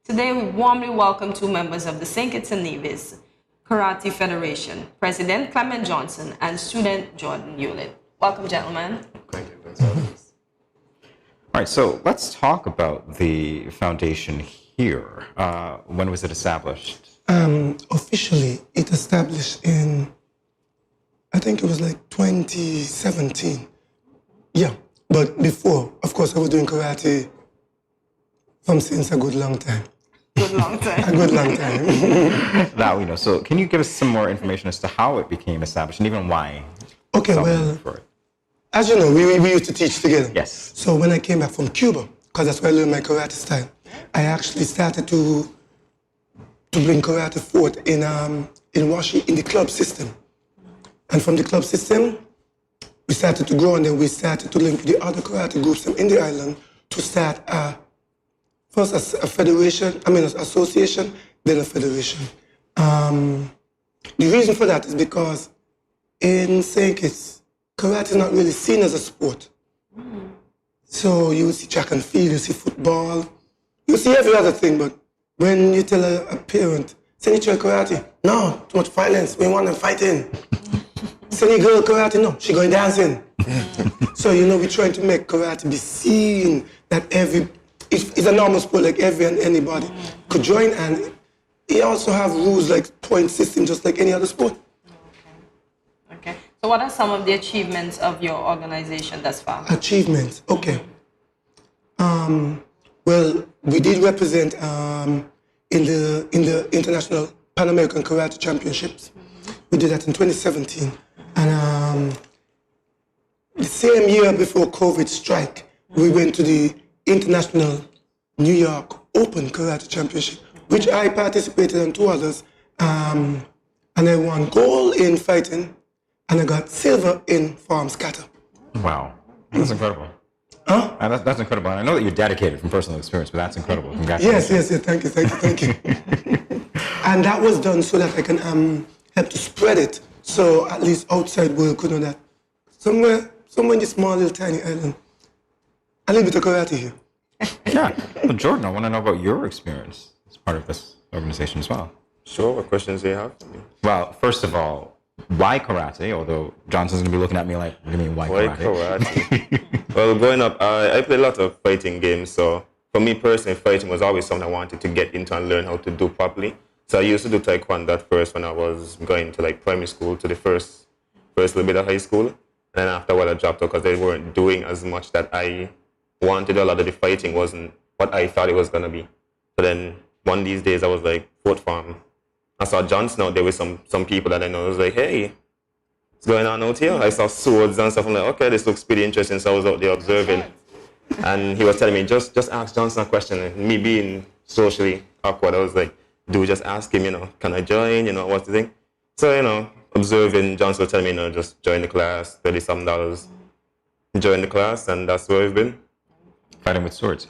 Today, we warmly welcome two members of the St. Kitts and Nevis Karate Federation, President Clement Johnson and student Jhordon Hewlett. Welcome, gentlemen. Thank you. Thanks for having us. All right, so let's talk about the foundation here. When was it established? Officially, it established in, I think it was like 2017. Yeah, but before, of course, I was doing karate since a good long time. Good long time. A good long time. That we know. So can you give us some more information as to how it became established and even why? Okay, well, as you know, we used to teach together. Yes. So when I came back from Cuba, because that's where I learned my karate style, I actually started to bring karate forth in Washington, in the club system. And from the club system, we started to grow, and then we started to link with the other karate groups in the island to start first a federation, an association, then a federation. The reason for that is because in St. Kitts, karate is not really seen as a sport. So you see track and field, you see football, you see every other thing, but when you tell a parent, send your child karate, no, too much violence, we want them fighting. Send your girl karate, no, she going dancing. So, we're trying to make karate be seen that it's a normal sport, like every and anybody could join, and it also have rules like point system, just like any other sport. Okay. So what are some of the achievements of your organization thus far? Achievements, okay. Well, we did represent in the International Pan American Karate Championships. We did that in 2017. And the same year before COVID strike, we went to the International New York Open Karate Championship, which I participated in, two others. And I won gold in fighting, and I got silver in farm scatter. Wow, that's incredible. Huh? That's incredible. And I know that you're dedicated from personal experience, but that's incredible. Congratulations. Yes, thank you. And that was done so that I can help to spread it, so at least outside world could know that somewhere in this small little tiny island, a little bit of karate here. Yeah. Well, Jhordon, I want to know about your experience as part of this organization as well. Sure, what questions do you have for me? Well, first of all, why karate? Although Johnson's going to be looking at me like, what do you mean, why karate? Well, growing up, I played a lot of fighting games, so for me personally, fighting was always something I wanted to get into and learn how to do properly. So I used to do taekwondo at first when I was going to like primary school to the first little bit of high school. And then after a while I dropped out because they weren't doing as much that I wanted. A lot of the fighting wasn't what I thought it was going to be. So then one of these days I was like, fourth farm. I saw Johnson out there with some people that I know. I was like, hey, what's going on out here? I saw swords and stuff. I'm like, okay, this looks pretty interesting. So I was out there observing. And he was telling me, just ask Johnson a question. And me being socially awkward, I was like, just ask him, can I join? What's the thing? So, observing, Johnson was telling me, just join the class, $30-some. Join the class, and that's where we've been. Fighting with swords.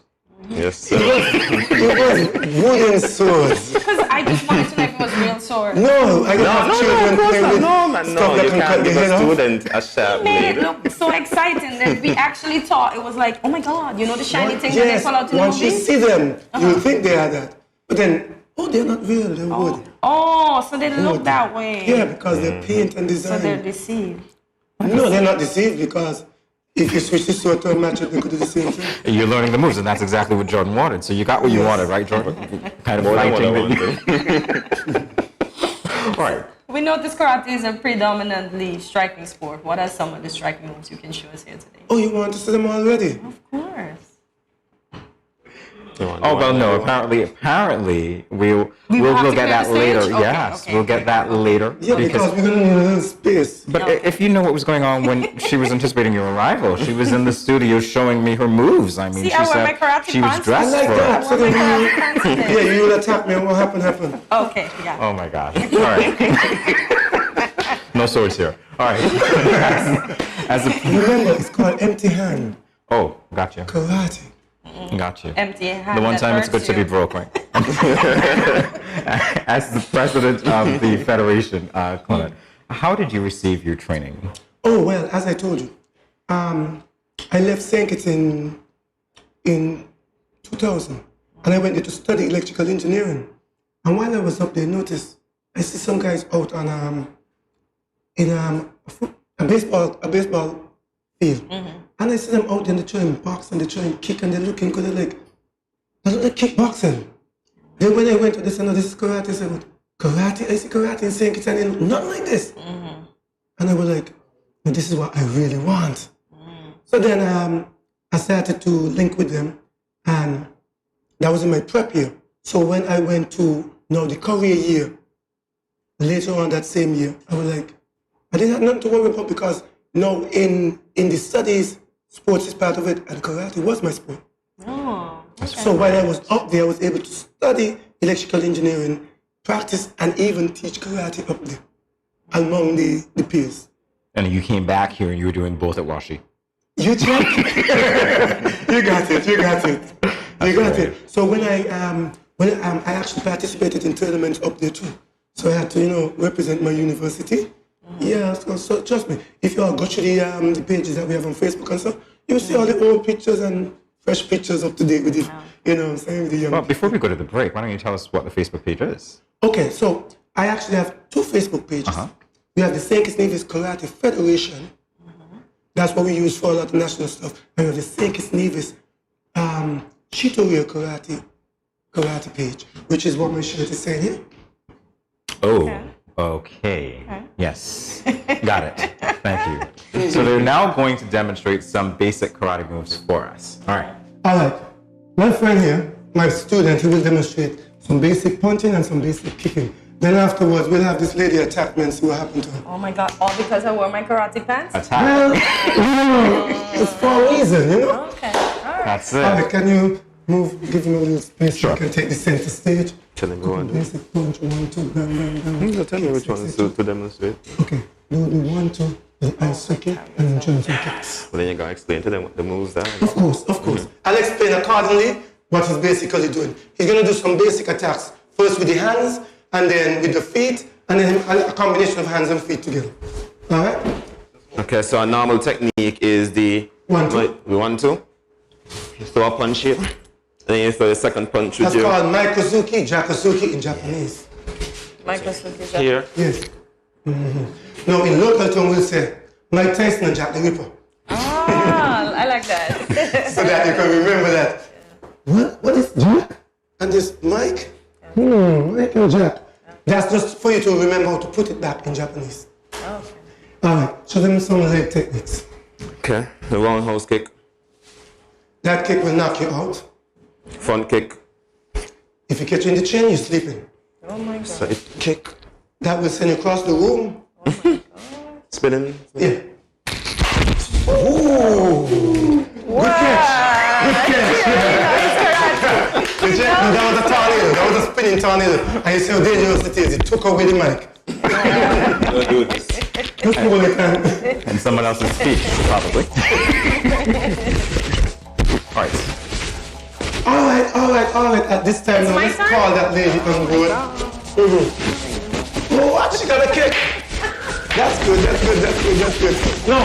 Yes, sir. It was wooden swords. Because I just wanted to know if it was real sword. No, I don't have children playing with No, man, stuff no, that you can can't cut the give head a off. student a sharp Made it blade. look so exciting that we actually thought it was like, oh my God, the shiny thing that they Yes, pull out in the once you movies? see them, you think they are that. But then, they're not real, they're wood. Oh, so they look that way. Yeah, because they're paint and So design. they're deceived. No, they're not deceived, because if you switch the sword to a matchup, they could do the same thing. You're learning the moves, and that's exactly what Jhordon wanted. So you got what you wanted, right, Jhordon? Kind of More than what I wanted. All right. We notice karate is a predominantly striking sport. What are some of the striking moves you can show us here today? Oh, you want to see them already? Of course. Oh, well, no, apparently we'll have to get clear that the later. stage? Okay, Yes, okay. we'll get that later. Yeah, because we're going to need a little space. But if you know what was going on when she was anticipating your arrival, she was in the studio showing me her moves. I mean, See, she I wear said my karate she was pants. dressed I like for that. it. So then karate pants today. yeah, you will attack me, and what happened? Okay, yeah. Oh my gosh. All right. No swords here. All right. As a, Remember, it's called empty hand oh, gotcha. karate. Got you. Empty hand. The one that time it's good hurts to be you. broke, right? As the president of the Federation, Clement, how did you receive your training? Oh, well, as I told you, I left St. Kitts in 2000, And I went there to study electrical engineering. And while I was up there, noticed I see some guys out on a baseball field. And I see them out there, they're trying box and they're trying kick and they're looking good. They look like kickboxing. Then when I went to this, I know this is karate. I said, karate? I see karate in St. Kitts and nothing like this. And I was like, well, this is what I really want. So then I started to link with them, and that was in my prep year. So when I went to the career year, later on that same year, I was like, I didn't have nothing to worry about because in the studies, sports is part of it, and karate was my sport. Oh, okay. So while I was up there, I was able to study electrical engineering, practice, and even teach karate up there among the peers. And you came back here and you were doing both at WashI. You check. You got it. So when I actually participated in tournaments up there too. So I had to, represent my university. Yeah, so trust me, if you all go through the pages that we have on Facebook and stuff, you'll see all the old pictures and fresh pictures up to date with it. You know what I'm saying? With the young Well, before we go to the break, why don't you tell us what the Facebook page is? Okay, so I actually have 2 Facebook pages. We have the St. Kitts Karate Federation. That's what we use for a lot of national stuff. And we have the St. Kitts Shitoryu karate page, which is what my shirt is saying here. Oh, okay. Yes, got it. Thank you. So they're now going to demonstrate some basic karate moves for us. All right. All right. My friend here, my student, he will demonstrate some basic punching and some basic kicking. Then afterwards, we'll have this lady attack me and see what happened to her. Oh my God, all because I wore my karate pants? Attack. Well, it's for a reason, Okay, all right. That's it. All right, can you give me a little space so I Sure. can take the center stage? Tell them go on. Basic punch, 1, 2, bang, bang, bang. Tell me which one is to demonstrate. Okay, do the 1, 2, the ice kick, and then Johnson kicks. Well, then you gotta explain to them what the moves are. Of course. I'll explain accordingly what he's basically doing. He's going to do some basic attacks. First with the hands, and then with the feet, and then a combination of hands and feet together. All right? Okay, so a normal technique is the 1, 2. Right, the 1, 2. You throw a punch here, then you throw the second punch with That's your called Maikozuki, Jakuzuki in Japanese. here. Yes. Now, in local tongue, we'll say Mike Tyson and Jack the Ripper. Ah, I like that. So that you can remember that. What is Jack? And this Mike? Mike and Jack. That's just for you to remember how to put it back in Japanese. Okay. All right, show them some leg techniques. Okay, the roundhouse kick, That kick will knock you out. front kick, If you catch you in the chin, you're sleeping. Oh my God. side kick, That will send you across the room. spinning. Yeah. Ooh. Good catch. That was a tornado. That was a spinning tornado. And you see how dangerous it is. It took away the mic. Don't do this. Just hold it and And someone else's speech, probably. All right. At this time, now my let's turn? call that lady on board. Oh, what? She got a kick. That's good. No,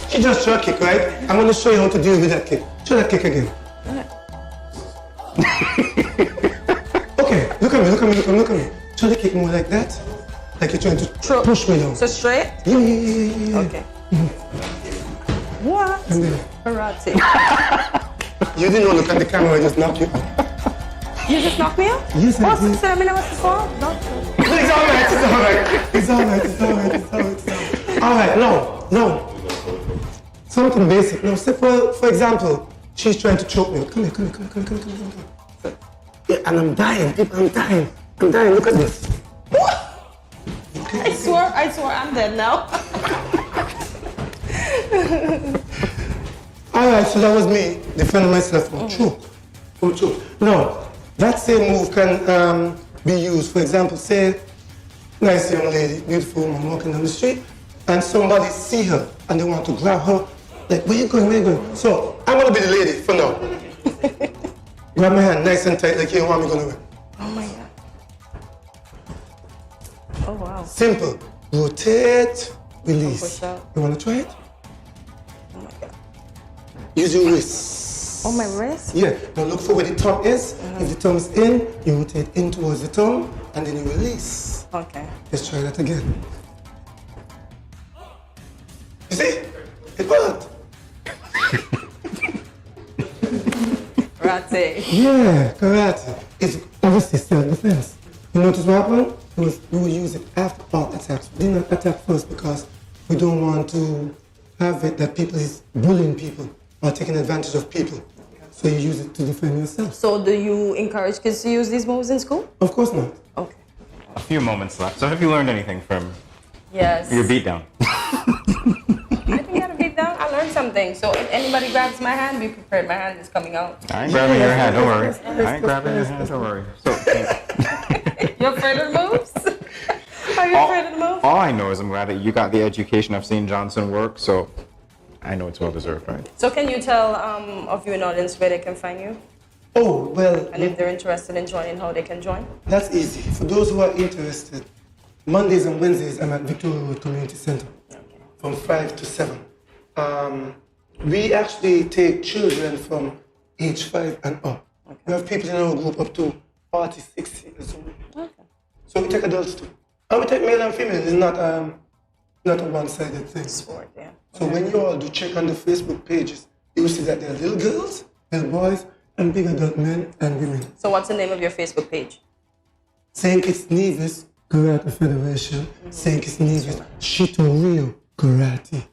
she just threw a kick, right? I'm going to show you how to deal with that kick. Show that kick again. Okay, look at me. Try to kick more like that. Like you're trying to push me down. So straight? Yeah. Okay. What? And then, Karate. you didn't know, look at the camera, I just knocked you out. You just knocked me out? Yes, I did. So I mean, I was fall? No. It's all right. All right, no. Something basic. No, say for example, she's trying to choke me. Come here. Yeah, and I'm dying, people, I'm dying. Look at this. I swore I'm dead now. All right, so that was me defending myself from choke. Now, that same move can be used. For example, say, nice young lady, beautiful woman walking down the street, and somebody see her and they want to grab her. Like, where you going? So, I'm gonna be the lady for now. Grab my hand nice and tight, like you want me going away. Oh my God. Oh wow. Simple. Rotate, release. Push out. You wanna try it? Oh my God. Use your wrists. Oh, my wrist? Yeah. Now look for where the tongue is. If the tongue is in, you rotate in towards the tongue, and then you release. Okay. Let's try that again. You see? It worked. Karate. Yeah, karate. It's obviously self-defense. You notice what happened? We will use it after all attacks. We did not attack first because we don't want to have it that people is bullying people or taking advantage of people. So you use it to defend yourself. So do you encourage kids to use these moves in school? Of course not. Okay. A few moments left. So have you learned anything from Yes. your beatdown? I think I had a beat down. I learned something. So if anybody grabs my hand, be prepared. My hand is coming out. I ain't grabbing your hand, don't worry. I ain't grabbing your hand, don't worry. So, You're afraid of the moves? Are you afraid of the moves? all I know is I'm glad that you got the education of seeing Johnson work, so I know it's well deserved, right? So can you tell our viewing audience where they can find you? Oh, well, And if they're interested in joining, how they can join? that's easy. For those who are interested, Mondays and Wednesdays, I'm at Victoria Road Community Center from 5 to 7. We actually take children from age 5 and up. We have people in our group up to 46 years old. Okay. So we take adults too. And we take male and female. It's not a one-sided thing. Sport, yeah. So when you all do check on the Facebook pages, you will see that there are little girls, little boys, and big adult men and women. So what's the name of your Facebook page? St. Kitts Nevis Karate Federation, St. Kitts Nevis Shito Rio Karate.